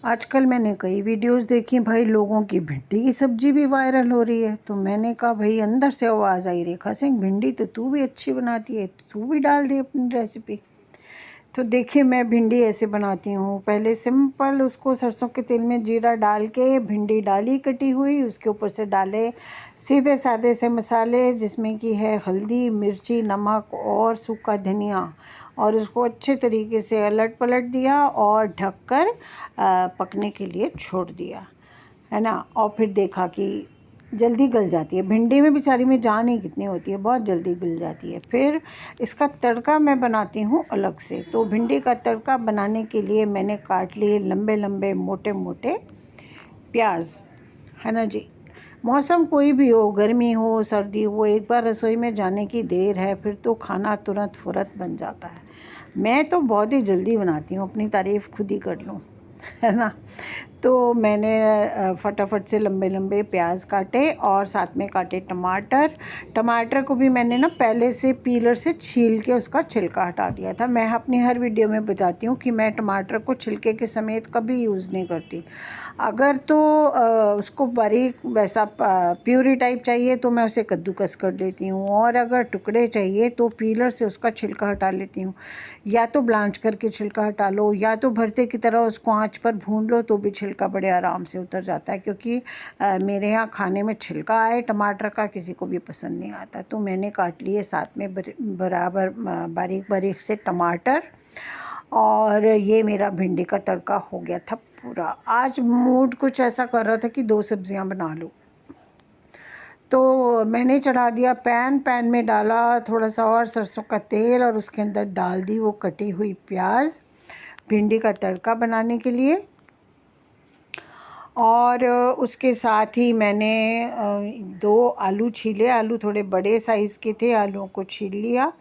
आजकल मैंने कई वीडियोस देखी भाई, लोगों की भिंडी की सब्ज़ी भी वायरल हो रही है। तो मैंने कहा भाई, अंदर से आवाज़ आई, रेखा सिंह भिंडी तो तू भी अच्छी बनाती है, तू भी डाल दे अपनी रेसिपी। तो देखिए, मैं भिंडी ऐसे बनाती हूँ। पहले सिंपल उसको सरसों के तेल में जीरा डाल के भिंडी डाली कटी हुई, उसके ऊपर से डाले सीधे सादे से मसाले, जिसमें कि है हल्दी, मिर्ची, नमक और सूखा धनिया, और उसको अच्छे तरीके से अलट पलट दिया और ढककर पकने के लिए छोड़ दिया, है ना। और फिर देखा कि जल्दी गल जाती है। भिंडी में बेचारी में जान ही कितनी होती है, बहुत जल्दी गल जाती है। फिर इसका तड़का मैं बनाती हूँ अलग से। तो भिंडी का तड़का बनाने के लिए मैंने काट लिए लंबे लंबे मोटे मोटे प्याज, है ना जी। मौसम कोई भी हो, गर्मी हो सर्दी हो, एक बार रसोई में जाने की देर है फिर तो खाना तुरंत फुरत बन जाता है। मैं तो बहुत ही जल्दी बनाती हूँ, अपनी तारीफ़ खुद ही कर लूँ, है ना। तो मैंने फटाफट से लंबे लंबे प्याज काटे और साथ में काटे टमाटर। टमाटर को भी मैंने ना पहले से पीलर से छील के उसका छिलका हटा दिया था। मैं अपनी हर वीडियो में बताती हूँ कि मैं टमाटर को छिलके के समेत कभी यूज़ नहीं करती। अगर तो उसको बारीक वैसा प्यूरी टाइप चाहिए तो मैं उसे कद्दूकस कर लेती हूँ, और अगर टुकड़े चाहिए तो पीलर से उसका छिलका हटा लेती हूँ। या तो ब्लांच करके छिलका हटा लो, या तो भरते की तरह उसको आंच पर भून लो तो भी छिलका बड़े आराम से उतर जाता है। क्योंकि मेरे यहाँ खाने में छिलका आए टमाटर का किसी को भी पसंद नहीं आता। तो मैंने काट लिए साथ में बराबर बारीक बारीक से टमाटर, और ये मेरा भिंडी का तड़का हो गया था पूरा। आज मूड कुछ ऐसा कर रहा था कि 2 सब्जियां बना लूँ, तो मैंने चढ़ा दिया पैन में डाला थोड़ा सा और सरसों का तेल, और उसके अंदर डाल दी वो कटी हुई प्याज भिंडी का तड़का बनाने के लिए। और उसके साथ ही मैंने 2 आलू छीले। आलू थोड़े बड़े साइज़ के थे, आलूओं को छील लिया।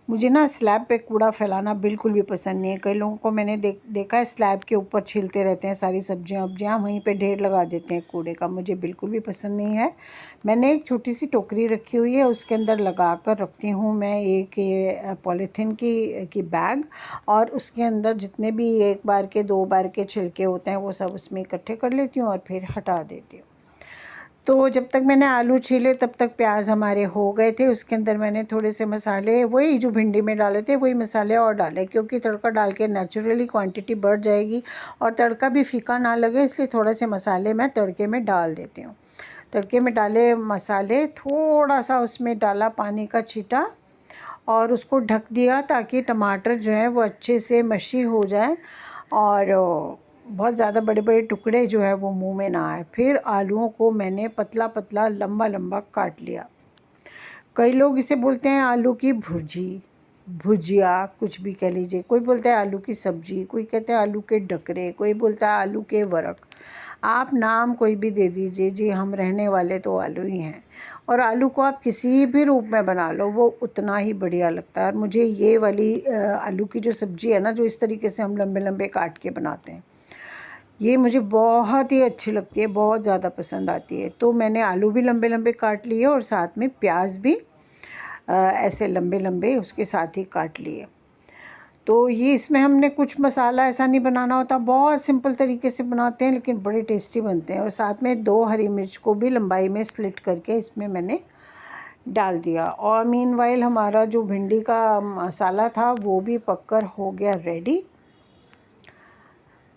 मुझे ना स्लैब पे कूड़ा फैलाना बिल्कुल भी पसंद नहीं है। कई लोगों को मैंने देखा है स्लैब के ऊपर छीलते रहते हैं सारी सब्जियां वब्जियां, वहीं पे ढेर लगा देते हैं कूड़े का। मुझे बिल्कुल भी पसंद नहीं है। मैंने एक छोटी सी टोकरी रखी हुई है, उसके अंदर लगा कर रखती हूँ मैं एक पॉलीथीन की बैग, और उसके अंदर जितने भी 1 बार के 2 बार के छिलके होते हैं वो सब उसमें इकट्ठे कर लेती हूँ और फिर हटा देती हूँ। तो जब तक मैंने आलू छीले तब तक प्याज हमारे हो गए थे। उसके अंदर मैंने थोड़े से मसाले, वही जो भिंडी में डाले थे वही मसाले और डाले, क्योंकि तड़का डाल के नेचुरली क्वांटिटी बढ़ जाएगी और तड़का भी फीका ना लगे, इसलिए थोड़े से मसाले मैं तड़के में डाल देती हूँ। तड़के में डाले मसाले, थोड़ा सा उसमें डाला पानी का छींटा और उसको ढक दिया ताकि टमाटर जो है वो अच्छे से मशी हो जाए और बहुत ज़्यादा बड़े बड़े टुकड़े जो है वो मुंह में ना आए। फिर आलूओं को मैंने पतला पतला लंबा लंबा काट लिया। कई लोग इसे बोलते हैं आलू की भुर्जी, भुजिया, कुछ भी कह लीजिए। कोई बोलता है आलू की सब्जी, कोई कहता है आलू के डकरे, कोई बोलता है आलू के वरक। आप नाम कोई भी दे दीजिए जी, हम रहने वाले तो आलू ही हैं। और आलू को आप किसी भी रूप में बना लो वो उतना ही बढ़िया लगता है। और मुझे ये वाली आलू की जो सब्ज़ी है ना, जो इस तरीके से हम लंबे लंबे काट के बनाते हैं, ये मुझे बहुत ही अच्छी लगती है, बहुत ज़्यादा पसंद आती है। तो मैंने आलू भी लंबे लंबे काट लिए और साथ में प्याज भी ऐसे लंबे लंबे उसके साथ ही काट लिए। तो ये इसमें हमने कुछ मसाला ऐसा नहीं बनाना होता, बहुत सिंपल तरीके से बनाते हैं लेकिन बड़े टेस्टी बनते हैं। और साथ में 2 हरी मिर्च को भी लंबाई में स्लिट करके इसमें मैंने डाल दिया। और मीनवाइल हमारा जो भिंडी का मसाला था वो भी पककर हो गया रेडी।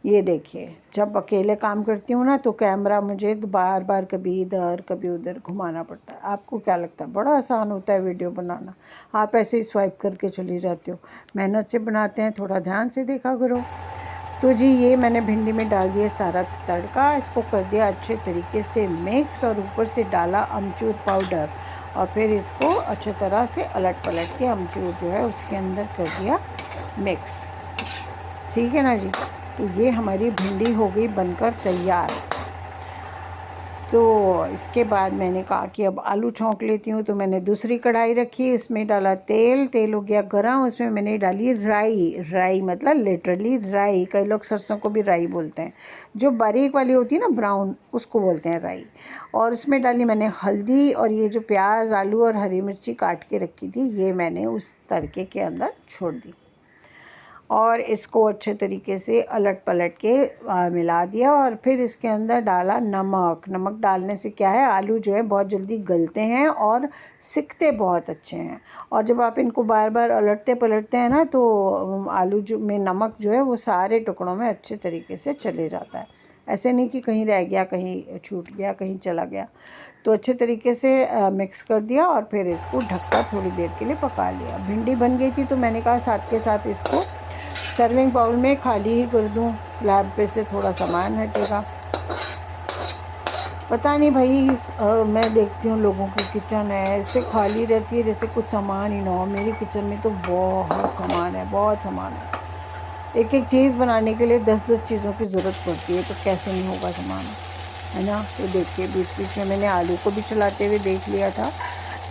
ये देखिए, जब अकेले काम करती हूँ ना तो कैमरा मुझे बार बार कभी इधर कभी उधर घुमाना पड़ता है। आपको क्या लगता है बड़ा आसान होता है वीडियो बनाना? आप ऐसे ही स्वाइप करके चली जाते हो। मेहनत से बनाते हैं, थोड़ा ध्यान से देखा करो। तो जी, ये मैंने भिंडी में डाल दिया सारा तड़का, इसको कर दिया अच्छे तरीके से मिक्स, और ऊपर से डाला अमचूर पाउडर, और फिर इसको अच्छे तरह से अलट पलट के अमचूर जो है उसके अंदर कर दिया मिक्स। ठीक है ना जी। तो ये हमारी भिंडी हो गई बनकर तैयार। तो इसके बाद मैंने कहा कि अब आलू छौंक लेती हूँ। तो मैंने दूसरी कढ़ाई रखी, उसमें डाला तेल, तेल हो गया गरम, उसमें मैंने डाली राई। राई मतलब लिटरली राई, कई लोग सरसों को भी राई बोलते हैं, जो बारीक वाली होती है ना ब्राउन, उसको बोलते हैं राई। और उसमें डाली मैंने हल्दी, और ये जो प्याज आलू और हरी मिर्ची काट के रखी थी ये मैंने उस तड़के के अंदर छोड़ दी। और इसको अच्छे तरीके से अलट पलट के मिला दिया। और फिर इसके अंदर डाला नमक। नमक डालने से क्या है, आलू जो है बहुत जल्दी गलते हैं और सिकते बहुत अच्छे हैं। और जब आप इनको बार बार अलटते पलटते हैं ना, तो आलू जो में नमक जो है वो सारे टुकड़ों में अच्छे तरीके से चले जाता है। ऐसे नहीं कि कहीं रह गया, कहीं छूट गया, कहीं चला गया। तो अच्छे तरीके से मिक्स कर दिया और फिर इसको ढककर थोड़ी देर के लिए पका लिया। भिंडी बन गई थी तो मैंने कहा साथ के साथ इसको सर्विंग बाउल में खाली ही कर दूं, स्लैब पे से थोड़ा सामान हटेगा। पता नहीं भाई, मैं देखती हूँ लोगों की किचन है ऐसे खाली रहती है जैसे कुछ सामान ही ना हो। मेरी किचन में तो बहुत सामान है, बहुत सामान है। एक एक चीज़ बनाने के लिए 10-10 चीज़ों की ज़रूरत पड़ती है, तो कैसे नहीं होगा सामान, है ना। तो देखिए बीच बीच में मैंने आलू को भी चलाते हुए देख लिया था,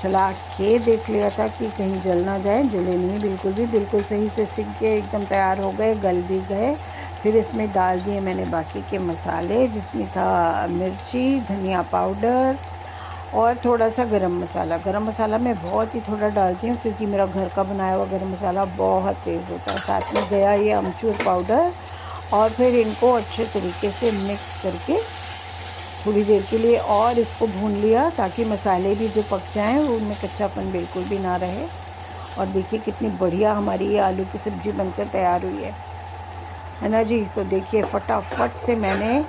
चला के देख लिया था कि कहीं जल ना जाए। जले नहीं बिल्कुल भी, बिल्कुल सही से सिक के एकदम तैयार हो गए, गल भी गए। फिर इसमें डाल दिए मैंने बाकी के मसाले, जिसमें था मिर्ची, धनिया पाउडर और थोड़ा सा गरम मसाला। गरम मसाला मैं बहुत ही थोड़ा डालती हूँ क्योंकि मेरा घर का बनाया हुआ गरम मसाला बहुत तेज़ होता है। साथ में गया ये अमचूर पाउडर। और फिर इनको अच्छे तरीके से मिक्स करके थोड़ी देर के लिए और इसको भून लिया, ताकि मसाले भी जो पक जाएं, उनमें कच्चापन बिल्कुल भी ना रहे। और देखिए कितनी बढ़िया हमारी ये आलू की सब्ज़ी बनकर तैयार हुई है ना जी। तो देखिए फटाफट से मैंने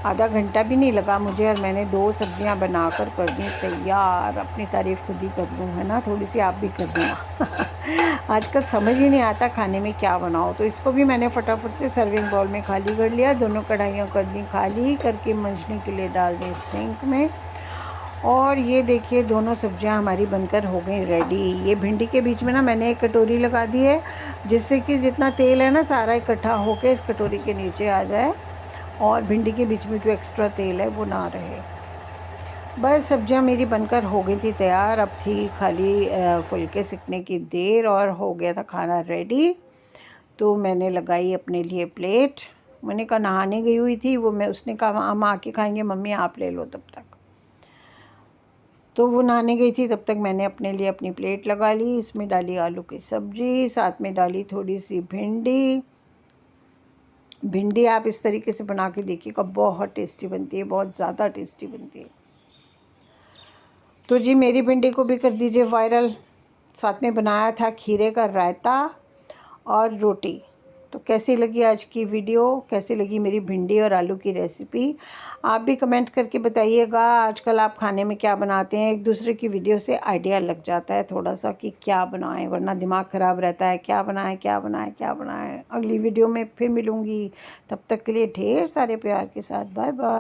आधा घंटा भी नहीं लगा मुझे, और मैंने 2 सब्जियां बनाकर कर दी तैयार। अपनी तारीफ़ खुद ही कर दूँ, है ना, थोड़ी सी आप भी कर देना। आजकल समझ ही नहीं आता खाने में क्या बनाओ। तो इसको भी मैंने फटाफट से सर्विंग बाउल में खाली कर लिया। दोनों कढ़ाइयाँ कर दी खाली करके, मंजने के लिए डाल दी सिंक में। और ये देखिए दोनों सब्जियां हमारी बनकर हो गई रेडी। ये भिंडी के बीच में ना मैंने एक कटोरी लगा दी है, जिससे कि जितना तेल है ना सारा इकट्ठा होकर इस कटोरी के नीचे आ जाए, और भिंडी के बीच में जो एक्स्ट्रा तेल है वो ना रहे। बस सब्जियां मेरी बनकर हो गई थी तैयार। अब थी खाली फुलके सिकने की देर, और हो गया था खाना रेडी। तो मैंने लगाई अपने लिए प्लेट। मैंने कहा नहाने गई हुई थी वो, मैं उसने कहा हम आके खाएंगे, मम्मी आप ले लो तब तक। तो वो नहाने गई थी तब तक मैंने अपने लिए अपनी प्लेट लगा ली। इसमें डाली आलू की सब्ज़ी, साथ में डाली थोड़ी सी भिंडी। भिंडी आप इस तरीके से बना के देखिएगा, बहुत टेस्टी बनती है, बहुत ज़्यादा टेस्टी बनती है। तो जी मेरी भिंडी को भी कर दीजिए वायरल। साथ में बनाया था खीरे का रायता और रोटी। तो कैसी लगी आज की वीडियो, कैसी लगी मेरी भिंडी और आलू की रेसिपी, आप भी कमेंट करके बताइएगा। आजकल आप खाने में क्या बनाते हैं, एक दूसरे की वीडियो से आइडिया लग जाता है थोड़ा सा कि क्या बनाएं, वरना दिमाग ख़राब रहता है, क्या बनाएं क्या बनाएं क्या बनाएं। अगली वीडियो में फिर मिलूँगी, तब तक के लिए ढेर सारे प्यार के साथ बाय बाय।